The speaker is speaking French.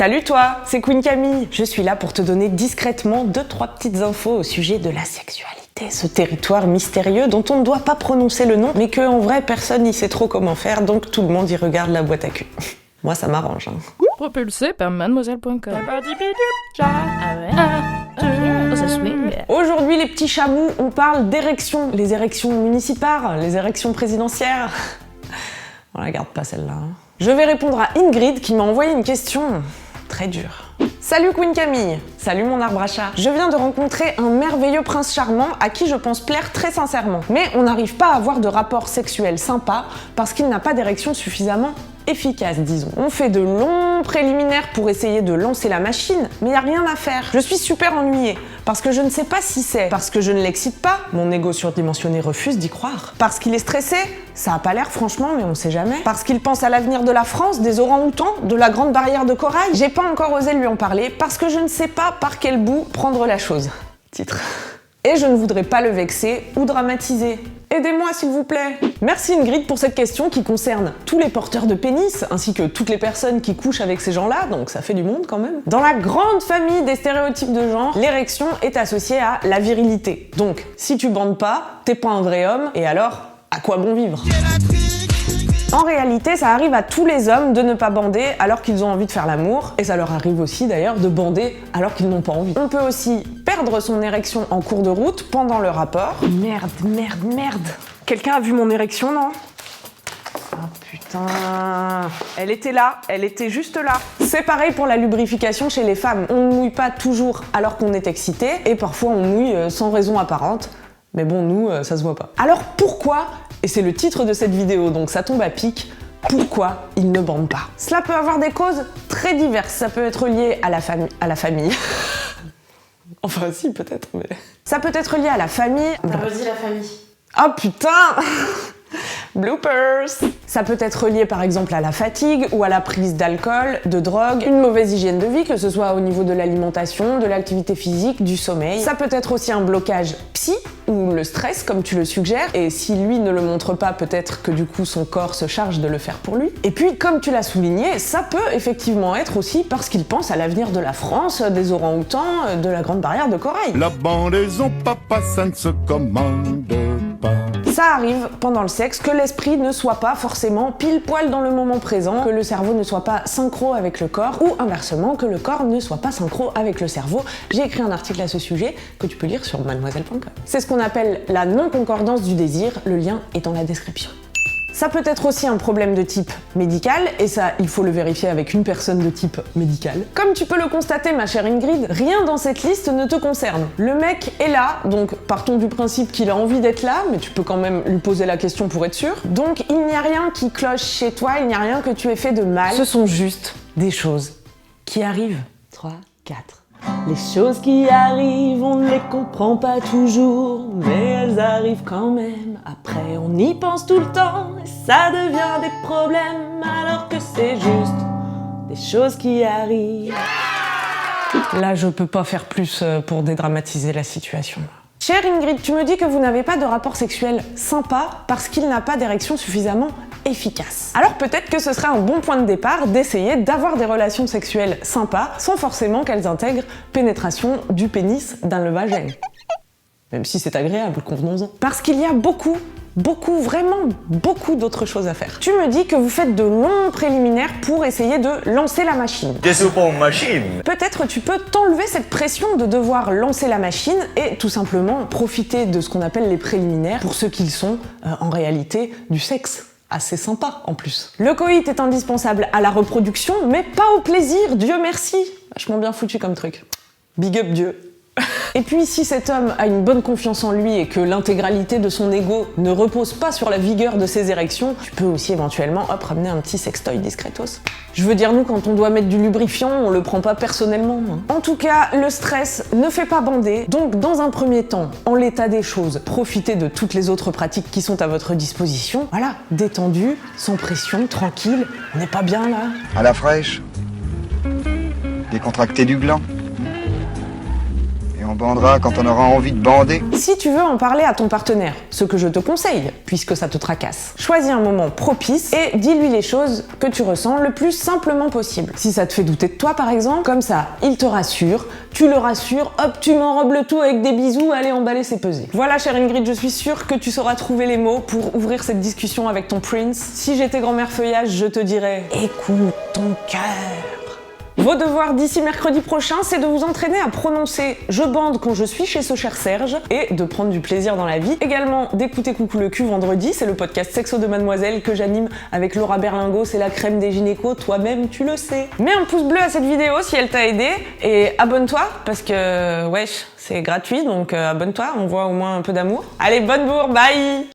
Salut toi, c'est Queen Camille. Je suis là pour te donner discrètement 2-3 petites infos au sujet de la sexualité, ce territoire mystérieux dont on ne doit pas prononcer le nom, mais que en vrai personne n'y sait trop comment faire, donc tout le monde y regarde la boîte à cul. Moi ça m'arrange. Propulsé par mademoiselle.com. Ça swing. Aujourd'hui les petits chamous, on parle d'érections. Les érections municipales, les érections présidentielles. On la garde pas celle-là. Je vais répondre à Ingrid qui m'a envoyé une question très dure. Salut Queen Camille, salut mon arbre à chat. Je viens de rencontrer un merveilleux prince charmant à qui je pense plaire très sincèrement. Mais on n'arrive pas à avoir de rapport sexuel sympa parce qu'il n'a pas d'érection suffisamment efficace, disons. On fait de longs préliminaires pour essayer de lancer la machine, mais il n'y a rien à faire. Je suis super ennuyée, parce que je ne sais pas si c'est parce que je ne l'excite pas, mon ego surdimensionné refuse d'y croire. Parce qu'il est stressé, ça a pas l'air franchement, mais on sait jamais. Parce qu'il pense à l'avenir de la France, des orang-outans, de la grande barrière de corail. J'ai pas encore osé lui en parler, parce que je ne sais pas par quel bout prendre la chose. Titre. Et je ne voudrais pas le vexer ou dramatiser. Aidez-moi s'il vous plaît. Merci Ingrid pour cette question qui concerne tous les porteurs de pénis, ainsi que toutes les personnes qui couchent avec ces gens-là, donc ça fait du monde quand même. Dans la grande famille des stéréotypes de genre, l'érection est associée à la virilité. Donc, si tu bandes pas, t'es pas un vrai homme, et alors, à quoi bon vivre ? En réalité, ça arrive à tous les hommes de ne pas bander alors qu'ils ont envie de faire l'amour, et ça leur arrive aussi d'ailleurs de bander alors qu'ils n'ont pas envie. On peut aussi perdre son érection en cours de route pendant le rapport. Merde. Quelqu'un a vu mon érection, non ? Oh putain, elle était là, elle était juste là. C'est pareil pour la lubrification chez les femmes. On ne mouille pas toujours alors qu'on est excité, et parfois on mouille sans raison apparente. Mais bon, nous, ça se voit pas. Alors pourquoi, et c'est le titre de cette vidéo, donc ça tombe à pic, pourquoi ils ne bandent pas ? Cela peut avoir des causes très diverses. Ça peut être lié à la famille. Enfin si, peut-être, mais... Ça peut être lié à la famille. Vas-y la famille. Oh putain Bloopers. Ça peut être lié par exemple à la fatigue ou à la prise d'alcool, de drogue, une mauvaise hygiène de vie, que ce soit au niveau de l'alimentation, de l'activité physique, du sommeil. Ça peut être aussi un blocage psy ou le stress comme tu le suggères, et si lui ne le montre pas, peut-être que du coup son corps se charge de le faire pour lui. Et puis comme tu l'as souligné, ça peut effectivement être aussi parce qu'il pense à l'avenir de la France, des orang-outans, de la grande barrière de corail. La bandaison papa, ça ne se commande pas. Ça arrive pendant le sexe que l'esprit ne soit pas forcément pile poil dans le moment présent, que le cerveau ne soit pas synchro avec le corps, ou inversement, que le corps ne soit pas synchro avec le cerveau. J'ai écrit un article à ce sujet que tu peux lire sur mademoiselle.com. C'est ce qu'on appelle la non-concordance du désir, le lien est dans la description. Ça peut être aussi un problème de type médical, et ça, il faut le vérifier avec une personne de type médical. Comme tu peux le constater, ma chère Ingrid, rien dans cette liste ne te concerne. Le mec est là, donc partons du principe qu'il a envie d'être là, mais tu peux quand même lui poser la question pour être sûr. Donc il n'y a rien qui cloche chez toi, il n'y a rien que tu aies fait de mal. Ce sont juste des choses qui arrivent. 3, 4... Les choses qui arrivent, on ne les comprend pas toujours, mais elles arrivent quand même. Après, on y pense tout le temps, et ça devient des problèmes, alors que c'est juste des choses qui arrivent. Là, je peux pas faire plus pour dédramatiser la situation. Chère Ingrid, tu me dis que vous n'avez pas de rapport sexuel sympa parce qu'il n'a pas d'érection suffisamment efficace. Alors peut-être que ce serait un bon point de départ d'essayer d'avoir des relations sexuelles sympas sans forcément qu'elles intègrent pénétration du pénis dans le vagin. Même si c'est agréable, convenons-en. Parce qu'il y a vraiment beaucoup d'autres choses à faire. Tu me dis que vous faites de longs préliminaires pour essayer de lancer la machine. Qu'est-ce pour une machine ? Peut-être tu peux t'enlever cette pression de devoir lancer la machine et tout simplement profiter de ce qu'on appelle les préliminaires pour ce qu'ils sont en réalité du sexe. Assez sympa en plus. Le coït est indispensable à la reproduction, mais pas au plaisir, Dieu merci. Vachement bien foutu comme truc. Big up Dieu. Et puis si cet homme a une bonne confiance en lui et que l'intégralité de son ego ne repose pas sur la vigueur de ses érections, tu peux aussi éventuellement ramener un petit sextoy discretos. Je veux dire, nous quand on doit mettre du lubrifiant, on le prend pas personnellement. En tout cas, le stress ne fait pas bander, donc dans un premier temps, en l'état des choses, profitez de toutes les autres pratiques qui sont à votre disposition. Voilà, détendu, sans pression, tranquille, on n'est pas bien là. À la fraîche, décontracté du gland. Et On bandera quand on aura envie de bander. Si tu veux en parler à ton partenaire, ce que je te conseille, puisque ça te tracasse, choisis un moment propice et dis-lui les choses que tu ressens le plus simplement possible. Si ça te fait douter de toi par exemple, comme ça, il te rassure, tu le rassures, hop, tu m'enrobes le tout avec des bisous, allez emballer c'est pesé. Voilà chère Ingrid, je suis sûre que tu sauras trouver les mots pour ouvrir cette discussion avec ton prince. Si j'étais grand-mère feuillage, je te dirais écoute ton cœur. Vos devoirs d'ici mercredi prochain, c'est de vous entraîner à prononcer « je bande quand je suis chez ce cher Serge » et de prendre du plaisir dans la vie. Également d'écouter Coucou le cul vendredi, c'est le podcast Sexo de Mademoiselle que j'anime avec Laura Berlingot, c'est la crème des gynécos, toi-même tu le sais. Mets un pouce bleu à cette vidéo si elle t'a aidé et abonne-toi parce que wesh, c'est gratuit donc abonne-toi, on voit au moins un peu d'amour. Allez, bonne bourre, bye!